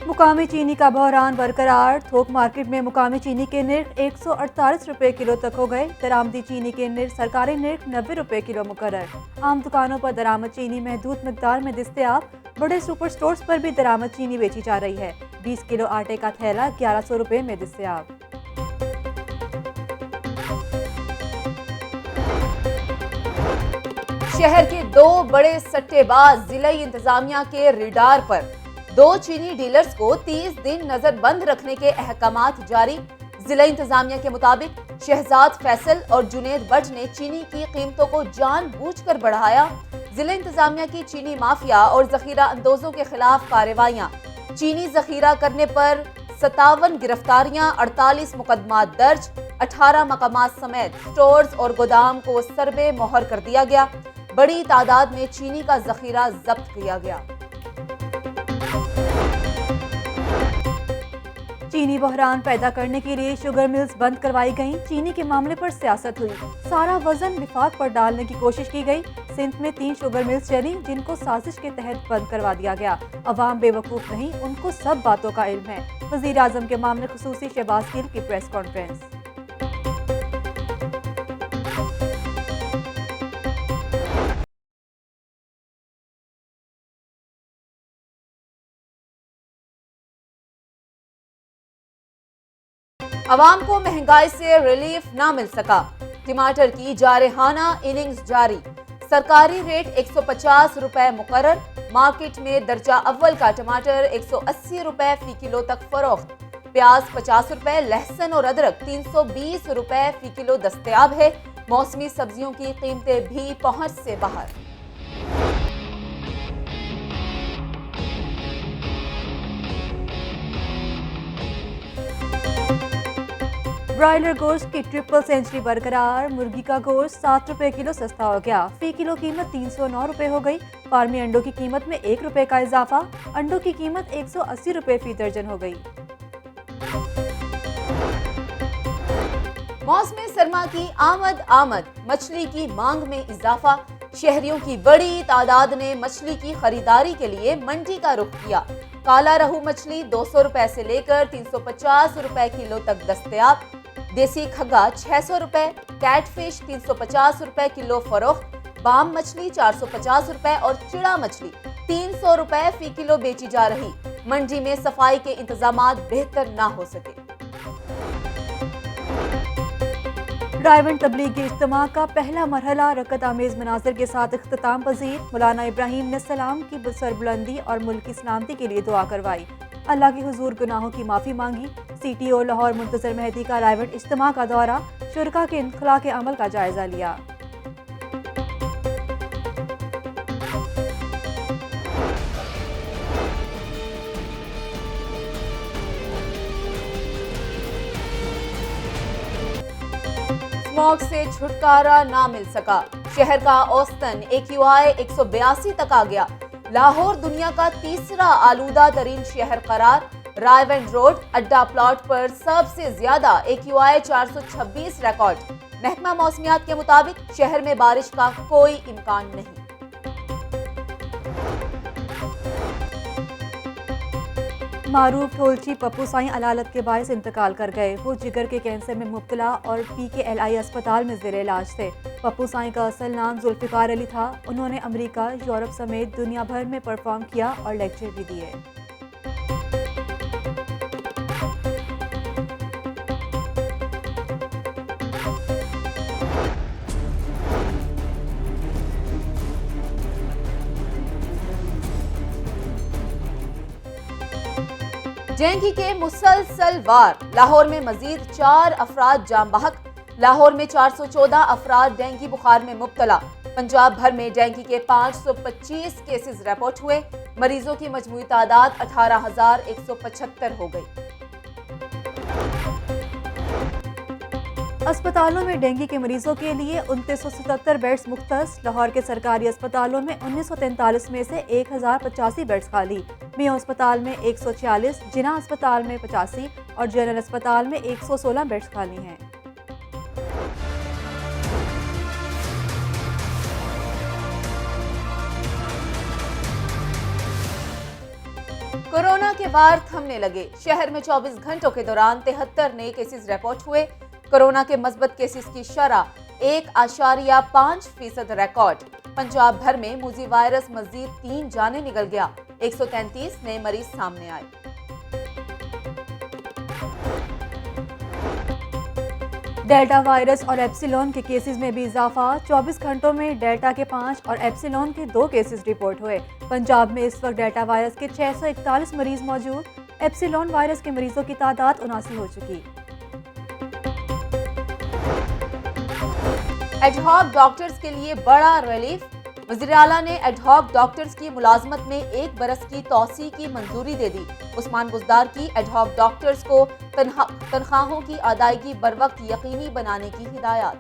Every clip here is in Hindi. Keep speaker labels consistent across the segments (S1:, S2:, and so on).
S1: मुकामी चीनी का बहरान बरकरार। थोक मार्केट में मुकामी चीनी के निर्ख 148 रुपए किलो तक हो गए। दरामदी चीनी के निर्ख सरकारी निर्ख 90 रुपए किलो मुकर्रर। आम दुकानों पर दरामद चीनी महदूद मिकदार में दस्तयाब। बड़े सुपर स्टोर्स पर भी दरामद चीनी बेची जा रही है। 20 किलो आटे का थैला 1100 रुपए में दस्तयाब।
S2: शहर के दो बड़े सट्टेबाज जिला इंतजामिया के रिडार पर। दो चीनी डीलर्स को 30 दिन नजरबंद रखने के अहकामात जारी। जिला इंतजामिया के मुताबिक शहजाद फैसल और जुनेद भट्ट ने चीनी की कीमतों को जानबूझकर बढ़ाया। जिला इंतजामिया की चीनी माफिया और जखीरा अंदोजों के खिलाफ कार्रवाइयां। चीनी जखीरा करने पर 57 गिरफ्तारियां, 48 मुकदमात दर्ज। 18 मकामात समेत स्टोर्स और गोदाम को सरबे मोहर कर दिया गया। बड़ी तादाद में चीनी का जखीरा जब्त किया गया।
S1: चीनी बहरान पैदा करने के लिए शुगर मिल्स बंद करवाई गईं। चीनी के मामले पर सियासत हुई। सारा वजन विफाक पर डालने की कोशिश की गई। सिंध में 3 शुगर मिल्स चली जिनको साजिश के तहत बंद करवा दिया गया। अवाम बेवकूफ नहीं, उनको सब बातों का इल्म है। वजीर आजम के मामले खुसूसी शहबाज गिल की प्रेस कॉन्फ्रेंस।
S2: अवाम को महंगाई से रिलीफ ना मिल सका। टमाटर की जारहाना इनिंग्स जारी। सरकारी रेट 150 रुपए मुकर्रर। मार्केट में दर्जा अव्वल का टमाटर 180 रुपए फी किलो तक फरोख्त। प्याज 50 रुपए, लहसुन और अदरक 320 रुपए फी किलो दस्तयाब है। मौसमी सब्जियों की कीमतें भी पहुंच से बाहर।
S1: ब्रायलर गोश्त की ट्रिपल सेंचुरी बरकरार। मुर्गी का गोश्त 7 रुपए किलो सस्ता हो गया। फी किलो कीमत 309 रुपए हो गई। फार्मी अंडों की कीमत में 1 रुपए का इजाफा। अंडों की कीमत 180 रुपए फी दर्जन हो गई।
S2: मौसम सरमा की आमद। मछली की मांग में इजाफा। शहरियों की बड़ी तादाद ने मछली की खरीदारी के लिए मंडी का रुख किया। काला रहू मछली 200 रुपए से लेकर 350 रुपए किलो तक दस्तयाब। देसी खग्गा 600 रुपए, कैटफिश 350 रुपए किलो फरोख्त। बाम मछली 450 रुपए और चिड़ा मछली 300 रुपए फी किलो बेची जा रही। मंडी में सफाई के इंतजामात बेहतर ना हो सके।
S1: रायवंड तबलीगी इज्तिमा का पहला मरहला रकत आमेज मनाजर के साथ इख्तिताम पजीर। मौलाना इब्राहिम ने सलाम की सरबुलंदी और मुल्क की सलामती के लिए दुआ करवाई। अल्लाह के हुजूर गुनाहों की माफ़ी मांगी। CTO लाहौर मुंतजर मेहदी का रायवंड इज्तिमा का दौरा। शुरका के इनखला के अमल का जायजा लिया।
S2: स्मॉग से छुटकारा ना मिल सका। शहर का औसतन AQI 182 तक आ गया। लाहौर दुनिया का तीसरा आलूदा तरीन शहर करार। रायवंड रोड अड्डा प्लॉट पर सबसे ज्यादा AQI 426 रिकॉर्ड। महकमा मौसमियात के मुताबिक शहर में बारिश का कोई इम्कान नहीं।
S1: मारूफ ढोलची पप्पू साईं अलालत के बायस इंतकाल कर गए। वो जिगर के कैंसर में मुब्तला और PKLI अस्पताल में ज़ेरे इलाज थे। पप्पू साईं का असल नाम जुल्फ़िकार अली था। उन्होंने अमेरिका, यूरोप समेत दुनिया भर में परफॉर्म किया और लेक्चर भी दिए।
S2: डेंगू के मुसलसल वार। लाहौर में मजीद 4 अफराद जाम बहक। लाहौर में 414 अफराद डेंगू बुखार में मुब्तला। पंजाब भर में डेंगू के 525 केसेस रिपोर्ट हुए। मरीजों की मजमूई तादाद 18,175 हो गई।
S1: अस्पतालों में डेंगू के मरीजों के लिए 2977 बेड्स मुख्तस। लाहौर के सरकारी अस्पतालों में 1943 में से 1085 बेड्स खाली। मियां अस्पताल में 146, जिना अस्पताल में 85 और जनरल अस्पताल में 116 बेड्स खाली हैं।
S2: कोरोना कोरोना के वार थमने लगे। शहर में 24 घंटों के दौरान 73 नए केसेस रिपोर्ट हुए। कोरोना के मस्बत केसेस की शरह 1.5% रिकॉर्ड। पंजाब भर में मूजी वायरस मजीद 3 जाने निकल गया। 133 नए मरीज सामने आए।
S1: डेल्टा वायरस और एप्सिलॉन के केसेस में भी इजाफा। 24 घंटों में डेल्टा के 5 और एप्सिलॉन के 2 केसेस रिपोर्ट हुए। पंजाब में इस वक्त डेल्टा वायरस के 641 मरीज मौजूद। एप्सिलॉन वायरस के मरीजों की तादाद 79 हो चुकी।
S2: एडहॉक डॉक्टर्स के लिए बड़ा रिलीफ। वज़ीर आला ने एडहॉक डॉक्टर्स की मुलाजमत में 1 बरस की तौसी की मंजूरी दे दी। उस्मान बुज़दार की एडहॉक डॉक्टर्स को तनख्वाहों की अदायगी बरवक्त यकीनी बनाने की हिदायत।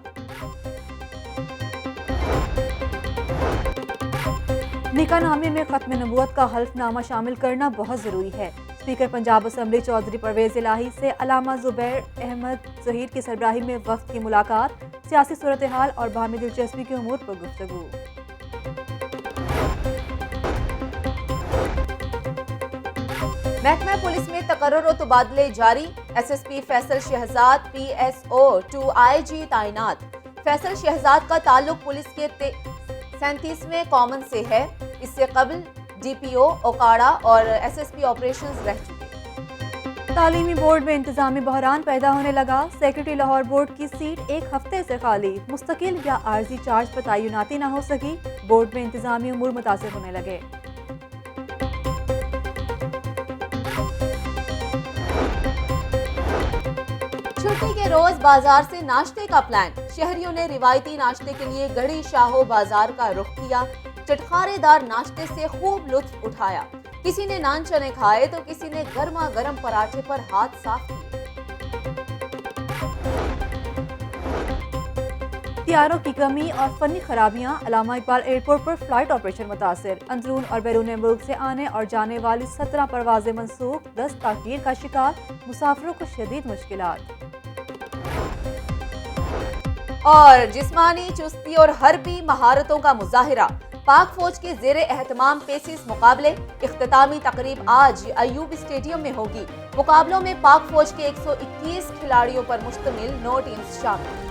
S1: निकाहनामे में खत्म नबूवत का हल्फनामा शामिल करना बहुत ज़रूरी है। स्पीकर पंजाब असम्बली चौधरी परवेज इलाही से अलामा जुबैर अहमद ज़हीर की सरबराही में वफ्द की मुलाकात। सियासी सूरत हाल और बाहमी दिलचस्पी के उमूर पर गुफ्तगू।
S2: महकमा पुलिस में तकर्रुर और तबादले जारी। SSP Faisal Shahzad PSO to IG तैनात। फैसल शहजाद का ताल्लुक पुलिस के 37वें कॉमन से है। इससे कबल DPO ओकाड़ा और SSP ऑपरेशंस रह चुके।
S1: तालीमी बोर्ड में इंतजामी बहरान पैदा होने लगा। सेक्रेटरी लाहौर बोर्ड की सीट 1 हफ्ते से खाली। मुस्तकिल या आर्जी चार्ज पर तयनाती न हो सकी। बोर्ड में इंतजामी उमूर मुतासिर होने लगे।
S2: छुट्टी के रोज बाजार से नाश्ते का प्लान। शहरियों ने रिवायती नाश्ते के लिए गढ़ी शाहो बाजार का रुख किया। चटखारेदार नाश्ते से खूब लुत्फ उठाया। किसी ने नान चने खाए तो किसी ने गर्मा गर्म पराठे पर हाथ साफ किए।
S1: हथियारों की कमी और फनी खराबियां। अल्लामा इकबाल एयरपोर्ट पर फ्लाइट ऑपरेशन मुतासिर। अंदरून और बैरून मुल्क से आने और जाने वाली 17 परवाजें मनसूख। 10 ताखीर का शिकार। मुसाफिरों को शदीद मुश्किलात।
S2: और जिस्मानी चुस्ती और हरबी महारतों का मुजाहिरा। पाक फौज के जेरे एहतमाम पेसिस मुकाबले। इख्तितामी तकरीब आज अयूब स्टेडियम में होगी। मुकाबलों में पाक फौज के 121 खिलाड़ियों पर मुश्तमिल 9 टीम्स शामिल।